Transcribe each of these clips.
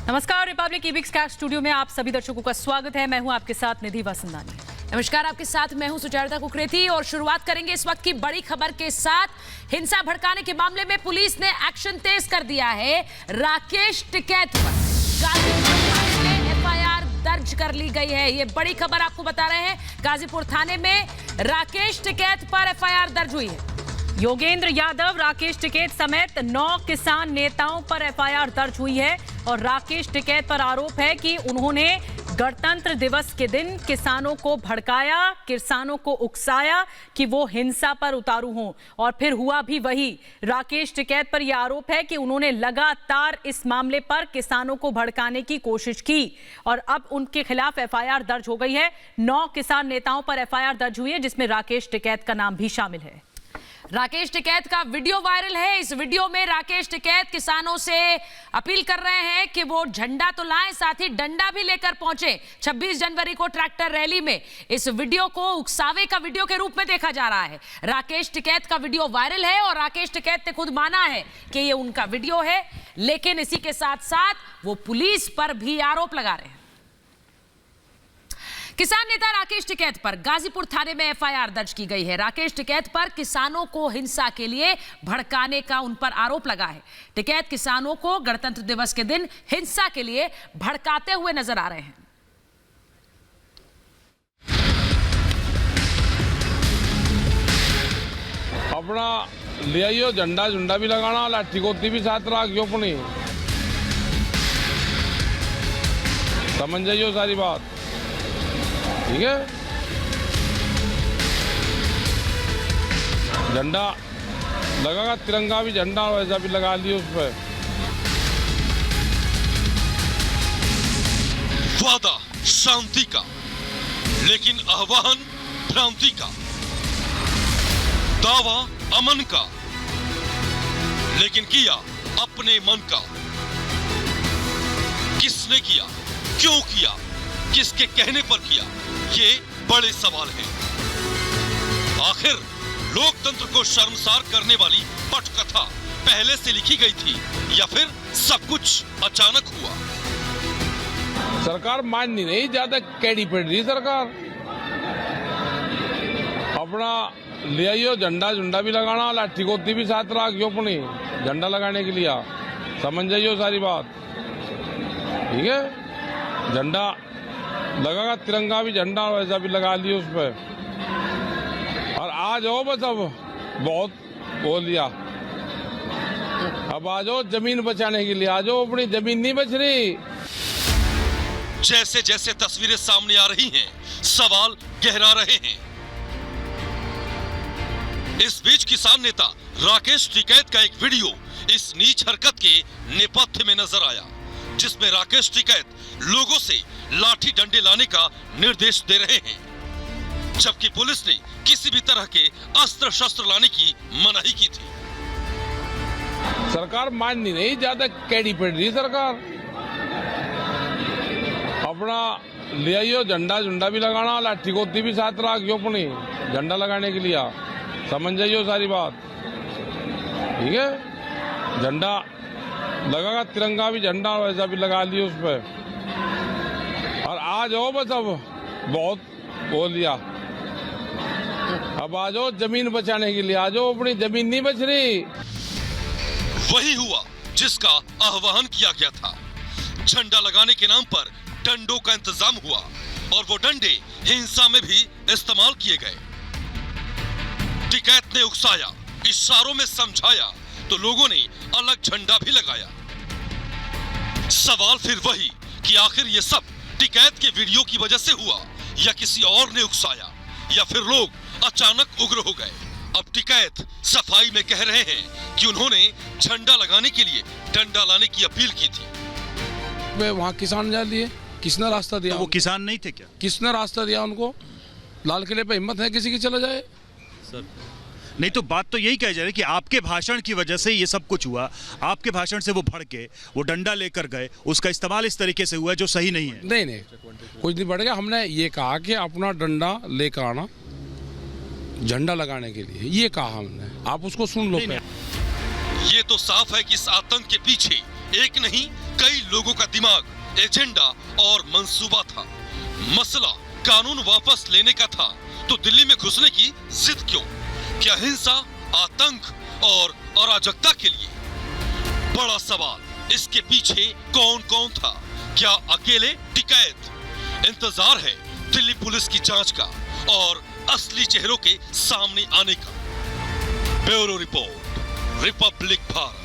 नमस्कार, Republic ईबिक्स cash studio में आप सभी दर्शकों का स्वागत है। मैं हूं आपके साथ निधि वसंदानी। नमस्कार, आपके साथ मैं हूं सुचेता कुकरेती और शुरुआत करेंगे इस वक्त की बड़ी खबर के साथ। हिंसा भड़काने के मामले में पुलिस ने एक्शन तेज कर दिया है। राकेश टिकैत पर गाजीपुर थाने में एफआईआर दर्ज कर ली गई है। ये बड़ी खबर आपको बता रहे हैं। गाजीपुर थाने में राकेश टिकैत पर एफआईआर दर्ज हुई है। योगेंद्र यादव, राकेश टिकैत समेत 9 किसान नेताओं पर एफआईआर दर्ज हुई है और राकेश टिकैत पर आरोप है कि उन्होंने गणतंत्र दिवस के दिन किसानों को भड़काया, किसानों को उकसाया कि वो हिंसा पर उतारू हों और फिर हुआ भी वही। राकेश टिकैत पर यह आरोप है कि उन्होंने लगातार इस मामले पर किसानों को भड़काने की कोशिश की और अब उनके खिलाफ एफआईआर दर्ज हो गई है। 9 किसान नेताओं पर एफआईआर दर्ज हुई है जिसमें राकेश टिकैत का नाम भी शामिल है। राकेश टिकैत का वीडियो वायरल है। इस वीडियो में राकेश टिकैत किसानों से अपील कर रहे हैं कि वो झंडा तो लाएं, साथ ही डंडा भी लेकर पहुंचे 26 जनवरी को ट्रैक्टर रैली में। इस वीडियो को उकसावे का वीडियो के रूप में देखा जा रहा है। राकेश टिकैत का वीडियो वायरल है और राकेश टिकैत ने खुद माना है कि ये उनका वीडियो है, लेकिन इसी के साथ साथ वो पुलिस पर भी आरोप लगा रहे हैं। किसान नेता राकेश टिकैत पर गाजीपुर थाने में एफआईआर दर्ज की गई है। राकेश टिकैत पर किसानों को हिंसा के लिए भड़काने का उन पर आरोप लगा है। टिकैत किसानों को गणतंत्र दिवस के दिन हिंसा के लिए भड़काते हुए नजर आ रहे हैं। अपना ले आइयो, झंडा झुंडा भी लगाना, लाठी गोती भी साथ रखियो अपनी, समझ जाइयो सारी बात, ठीक है। झंडा लगागा, तिरंगा भी झंडा वैसा भी लगा लियो उस पर। वादा शांति का, लेकिन आह्वान भ्रांति का। दावा अमन का, लेकिन किया अपने मन का। किसने किया, क्यों किया, किसके कहने पर किया, ये बड़े सवाल हैं। आखिर लोकतंत्र को शर्मसार करने वाली पटकथा पहले से लिखी गई थी या फिर सब कुछ अचानक हुआ? सरकार माननी नहीं, ज्यादा कैडी पड़ रही सरकार। अपना ले आइयो, झंडा झुंडा भी लगाना, लाठी गोती भी साथ रखियो अपनी, झंडा लगाने के लिए, समझ जाइयो सारी बात, ठीक है। झंडा लगागा, तिरंगा भी झंडा वैसा भी लगा लियो उस पर। और आ जाओ, बस अब बहुत बोल लिया, अब आ जाओ जमीन बचाने के लिए, आ जाओ, अपनी जमीन नहीं बच रही। जैसे जैसे तस्वीरें सामने आ रही हैं, सवाल गहरा रहे हैं। इस बीच किसान नेता राकेश टिकैत का एक वीडियो इस नीच हरकत के नेपथ्य में नजर आया, जिसमें राकेश टिकैत लोगों से लाठी डंडे लाने का निर्देश दे रहे हैं, जबकि पुलिस ने किसी भी तरह के अस्त्र शस्त्र लाने की मनाही की थी। सरकार माननी नहीं, ज्यादा कैडी पड़ रही सरकार। अपना ले आइयो, झंडा झुंडा भी लगाना, लाठी गोती भी साथ रखियो अपनी, झंडा लगाने के लिए, समझ जाइयो सारी बात, ठीक है। झंडा लगागा, तिरंगा भी झंडा वैसा भी लगा लियो उस पर। और आ जाओ, बस अब बहुत बोल लिया, अब आ जाओ जमीन बचाने के लिए, आ जाओ, अपनी जमीन नहीं बच रही। वही हुआ जिसका आह्वान किया गया था। झंडा लगाने के नाम पर डंडों का इंतजाम हुआ और वो डंडे हिंसा में भी इस्तेमाल किए गए। टिकैत ने उकसाया, इशारों में समझाया तो लोगों ने अलग झंडा भी लगाया। सवाल फिर वही कि आखिर ये सब टिकैत के वीडियो की वजह से हुआ या किसी और ने उकसाया या फिर लोग अचानक उग्र हो गए। अब टिकैत सफाई में कह रहे हैं कि उन्होंने झंडा लगाने के लिए डंडा लाने की अपील की थी। वहाँ किसान जा लिए, किसने रास्ता दिया? तो वो किसान नहीं थे क्या? किसने रास्ता दिया उनको? लाल किले पे हिम्मत है किसी की चला जाए? सर नहीं, तो बात तो यही कह जा रही है कि आपके भाषण की वजह से ये सब कुछ हुआ। आपके भाषण से वो भड़के, वो डंडा लेकर गए, उसका इस्तेमाल इस तरीके से हुआ जो सही नहीं है। नहीं, कुछ नहीं बढ़ गया। हमने ये कहा कि अपना डंडा लेकर आना झंडा लगाने के लिए, ये कहा हमने, आप उसको सुन लो। ये तो साफ है कि इस आतंक के पीछे एक नहीं कई लोगों का दिमाग, एजेंडा और मंसूबा था। मसला कानून वापस लेने का था, तो दिल्ली में घुसने की जिद क्यों? क्या हिंसा, आतंक और अराजकता के लिए? बड़ा सवाल, इसके पीछे कौन कौन था? क्या अकेले टिकैत? इंतजार है दिल्ली पुलिस की जांच का और असली चेहरों के सामने आने का। Bureau report, Republic Bharat.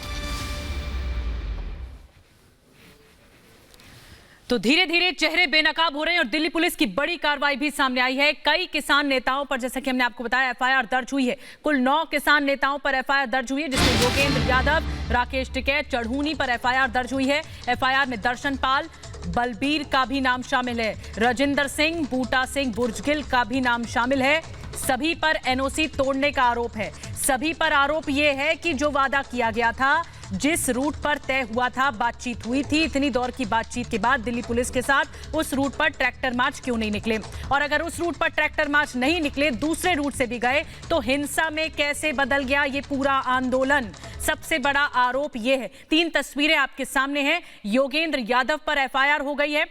तो धीरे धीरे चेहरे बेनकाब हो रहे हैं और दिल्ली पुलिस की बड़ी कार्रवाई भी सामने आई है। कई किसान नेताओं पर, जैसा कि हमने आपको बताया, एफआईआर दर्ज हुई है। कुल 9 किसान नेताओं पर एफआईआर दर्ज हुई है, जिसमें योगेंद्र यादव, राकेश टिकैत, चढ़ूनी पर एफआईआर दर्ज हुई है। एफआईआर में दर्शन पाल, बलबीर का भी नाम शामिल है। राजिंदर सिंह, बूटा सिंह, बुर्जगिल का भी नाम शामिल है। सभी पर एनओसी तोड़ने का आरोप है। सभी पर आरोप यह है कि जो वादा किया गया था, जिस रूट पर तय हुआ था, बातचीत हुई थी, इतनी दौर की बातचीत के बाद दिल्ली पुलिस के साथ उस रूट पर ट्रैक्टर मार्च क्यों नहीं निकले? और अगर उस रूट पर ट्रैक्टर मार्च नहीं निकले, दूसरे रूट से भी गए, तो हिंसा में कैसे बदल गया ये पूरा आंदोलन? सबसे बड़ा आरोप यह है। 3 तस्वीरें आपके सामने हैं। योगेंद्र यादव पर एफआईआर हो गई है।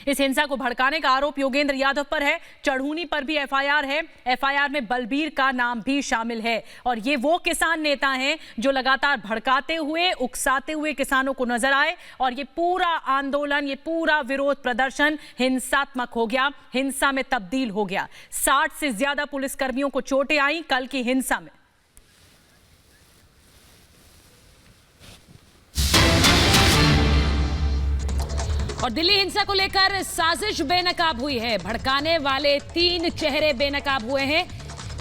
इस हिंसा को भड़काने का आरोप योगेंद्र यादव पर है। चढ़ूनी पर भी एफआईआर है। एफआईआर में बलबीर का नाम भी शामिल है। और ये वो किसान नेता हैं जो लगातार भड़काते हुए, उकसाते हुए किसानों को नजर आए और ये पूरा आंदोलन, ये पूरा विरोध प्रदर्शन हिंसात्मक हो गया, हिंसा में तब्दील हो गया। 60 से ज्यादा पुलिसकर्मियों को चोटें आई कल की हिंसा में। और दिल्ली हिंसा को लेकर साजिश बेनकाब हुई है। भड़काने वाले 3 चेहरे बेनकाब हुए हैं।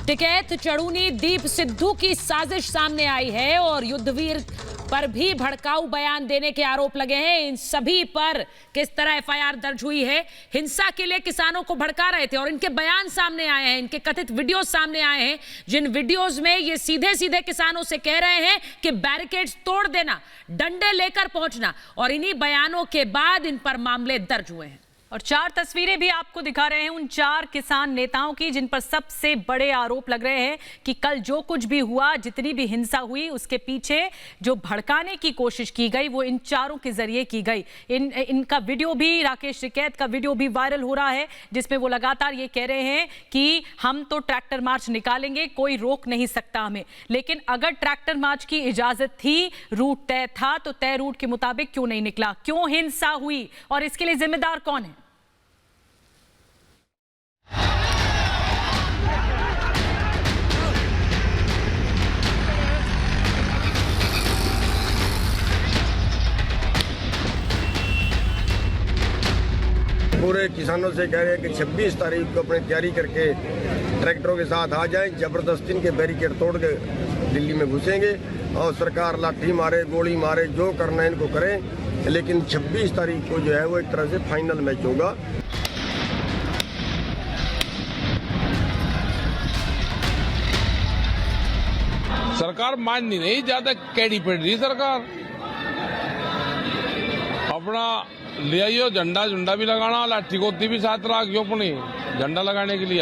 टिकैत, चढ़ूनी, दीप सिद्धू की साजिश सामने आई है और युद्धवीर पर भी भड़काऊ बयान देने के आरोप लगे हैं। इन सभी पर किस तरह एफआईआर दर्ज हुई है? हिंसा के लिए किसानों को भड़का रहे थे और इनके बयान सामने आए हैं, इनके कथित वीडियो सामने आए हैं, जिन वीडियोस में ये सीधे सीधे किसानों से कह रहे हैं कि बैरिकेड्स तोड़ देना, डंडे लेकर पहुंचना। और इन्हीं बयानों के बाद इन पर मामले दर्ज हुए हैं। और 4 तस्वीरें भी आपको दिखा रहे हैं उन 4 किसान नेताओं की, जिन पर सबसे बड़े आरोप लग रहे हैं कि कल जो कुछ भी हुआ, जितनी भी हिंसा हुई, उसके पीछे जो भड़काने की कोशिश की गई वो इन 4 के जरिए की गई। इनका वीडियो भी, राकेश टिकैत का वीडियो भी वायरल हो रहा है, जिसमें वो लगातार ये कह रहे हैं कि हम तो ट्रैक्टर मार्च निकालेंगे, कोई रोक नहीं सकता हमें। लेकिन अगर ट्रैक्टर मार्च की इजाजत थी, रूट तय था, तो तय रूट के मुताबिक क्यों नहीं निकला? क्यों हिंसा हुई और इसके लिए जिम्मेदार कौन है? पूरे किसानों से कह रहे हैं कि 26 तारीख को अपनी तैयारी करके ट्रैक्टरों के साथ आ जाएं। जबरदस्ती इनके बैरिकेड तोड़ के दिल्ली में घुसेंगे और सरकार लाठी मारे, गोली मारे, जो करना है इनको करें। लेकिन 26 तारीख को जो है वो एक तरह से फाइनल मैच होगा। सरकार माननी नहीं, ज्यादा कैडी पड़ रही सरकार। अपना ले आइयो, झंडा झुंडा भी लगाना, लाठी गोती भी साथ रखियो अपनी झंडा लगाने के लिए।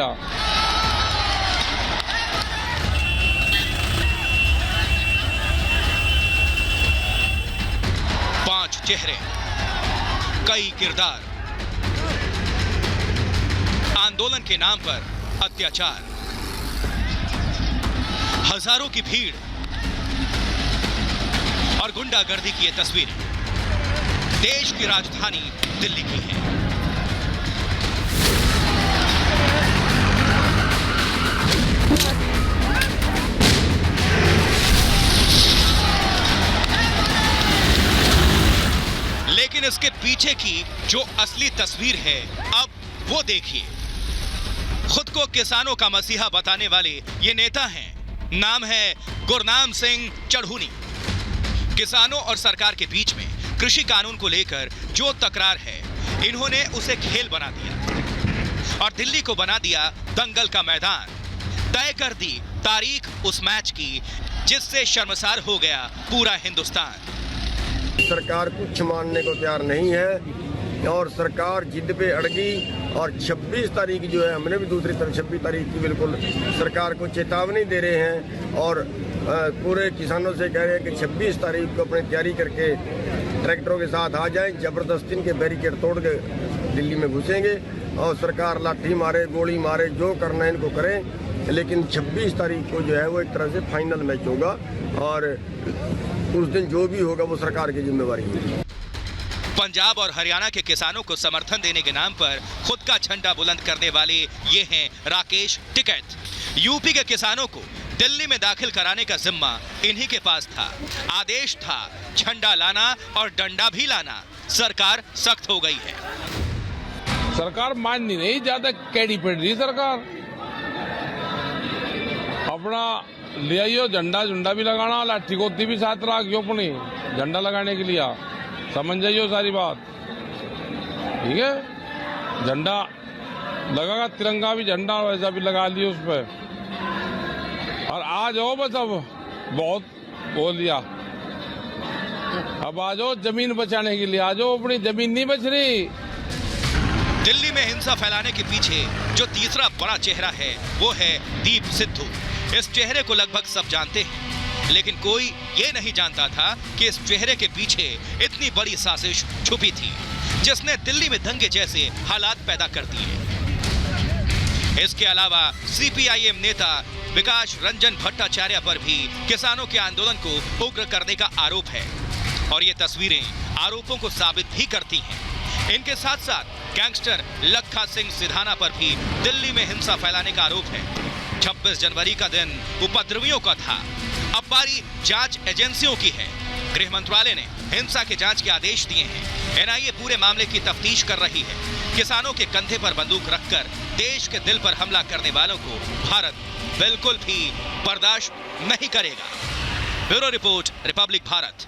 5 चेहरे, कई किरदार, आंदोलन के नाम पर अत्याचार, हजारों की भीड़ और गुंडागर्दी की ये तस्वीरें देश की राजधानी दिल्ली की हैं। लेकिन इसके पीछे की जो असली तस्वीर है, अब वो देखिए। खुद को किसानों का मसीहा बताने वाले ये नेता हैं। नाम है गुरनाम सिंह चढ़ूनी। किसानों और सरकार के बीच में कृषि कानून को लेकर जो तकरार है, इन्होंने उसे खेल बना दिया और दिल्ली को बना दिया दंगल का मैदान। तय कर दी तारीख उस मैच की जिससे शर्मसार हो गया पूरा हिंदुस्तान। सरकार कुछ मानने को तैयार नहीं है और सरकार जिद पे अड़गी और 26 तारीख जो है हमने भी दूसरी तरफ 26 तारीख की बिल्कुल सरकार को चेतावनी दे रहे हैं और पूरे किसानों से कह रहे हैं कि 26 तारीख को अपनी तैयारी करके ट्रैक्टरों के साथ आ जाएं। जबरदस्ती के बैरिकेड तोड़ के दिल्ली में घुसेंगे और सरकार लाठी मारे, गोली मारे, जो करना है इनको करें, लेकिन 26 तारीख को जो है वो एक तरह से फाइनल मैच होगा और उस दिन जो भी होगा वो सरकार की जिम्मेवारी होगी। पंजाब और हरियाणा के किसानों को समर्थन देने के नाम पर खुद का झंडा बुलंद करने वाले ये हैं राकेश टिकैत। यूपी के किसानों को दिल्ली में दाखिल कराने का जिम्मा इन्हीं के पास था। आदेश था झंडा लाना और डंडा भी लाना। सरकार सख्त हो गई है। सरकार माननी नहीं, ज्यादा कैडी पड़ रही सरकार। अपना ले आइयो झंडा झुंडा भी लगाना, लाठी गोती भी साथ रखियो अपनी झंडा लगाने के लिए। समझ जाइयो सारी बात, ठीक है। झंडा लगागा, तिरंगा भी झंडा वैसा भी लगा लियो उस पर और आ जाओ। बस अब बहुत बोल दिया, अब आ जाओ जमीन बचाने के लिए। आ जाओ, अपनी जमीन नहीं बच रही। दिल्ली में हिंसा फैलाने के पीछे जो तीसरा बड़ा चेहरा है वो है दीप सिद्धू। इस चेहरे को लगभग सब जानते हैं, लेकिन कोई ये नहीं जानता था कि इस चेहरे के पीछे इतनी बड़ी साजिश छुपी थी जिसने दिल्ली में दंगे जैसे हालात पैदा कर दिए। इसके अलावा सीपीआईएम नेता विकास रंजन भट्टाचार्य पर भी किसानों के आंदोलन को उग्र करने का आरोप है और ये तस्वीरें आरोपों को साबित भी करती हैं। इनके साथ साथ गैंगस्टर लखा सिंह सिधाना पर भी दिल्ली में हिंसा फैलाने का आरोप है। 26 जनवरी का दिन उपद्रवियों का था। अब बारी जांच एजेंसियों की है। गृह मंत्रालय ने हिंसा के जांच के आदेश दिए हैं। एनआईए पूरे मामले की तफ्तीश कर रही है। किसानों के कंधे पर बंदूक रखकर देश के दिल पर हमला करने वालों को भारत बिल्कुल भी बर्दाश्त नहीं करेगा। Bureau report, Republic Bharat.